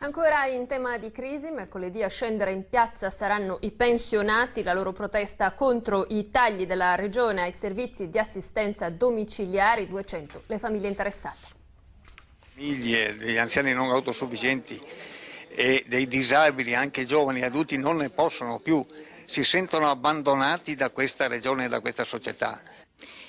Ancora in tema di crisi, mercoledì a scendere in piazza saranno i pensionati, la loro protesta contro i tagli della Regione ai servizi di assistenza domiciliari, 200 le famiglie interessate. Famiglie, degli anziani non autosufficienti e dei disabili, anche giovani e adulti, non ne possono più, si sentono abbandonati da questa Regione e da questa società.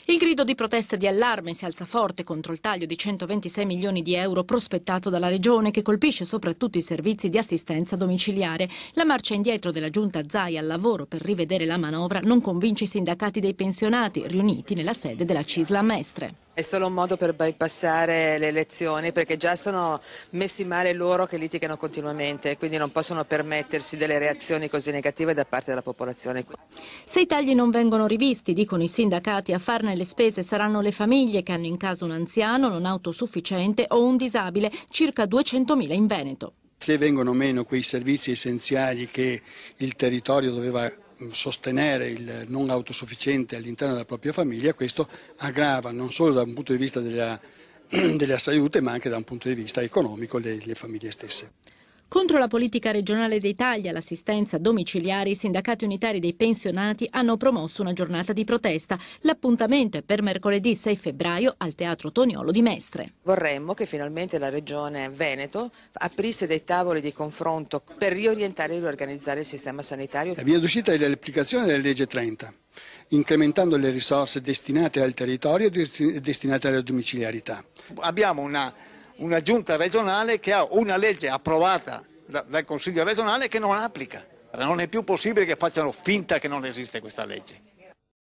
Il grido di protesta e di allarme si alza forte contro il taglio di 126 milioni di euro prospettato dalla Regione, che colpisce soprattutto i servizi di assistenza domiciliare. La marcia indietro della giunta Zaia al lavoro per rivedere la manovra non convince i sindacati dei pensionati riuniti nella sede della CISL a Mestre. È solo un modo per bypassare le elezioni, perché già sono messi male loro che litigano continuamente, quindi non possono permettersi delle reazioni così negative da parte della popolazione. Se i tagli non vengono rivisti, dicono i sindacati, a farne le spese saranno le famiglie che hanno in casa un anziano non autosufficiente o un disabile, circa 200.000 in Veneto. Se vengono meno quei servizi essenziali che il territorio doveva sostenere il non autosufficiente all'interno della propria famiglia, questo aggrava non solo da un punto di vista della salute, ma anche da un punto di vista economico le famiglie stesse. Contro la politica regionale dei tagli all'assistenza domiciliare, i sindacati unitari dei pensionati hanno promosso una giornata di protesta. L'appuntamento è per mercoledì 6 febbraio al Teatro Toniolo di Mestre. Vorremmo che finalmente la Regione Veneto aprisse dei tavoli di confronto per riorientare e riorganizzare il sistema sanitario. La via d'uscita è l'applicazione della legge 30, incrementando le risorse destinate al territorio e destinate alla domiciliarità. Abbiamo una giunta regionale che ha una legge approvata dal Consiglio regionale che non applica. Non è più possibile che facciano finta che non esiste questa legge.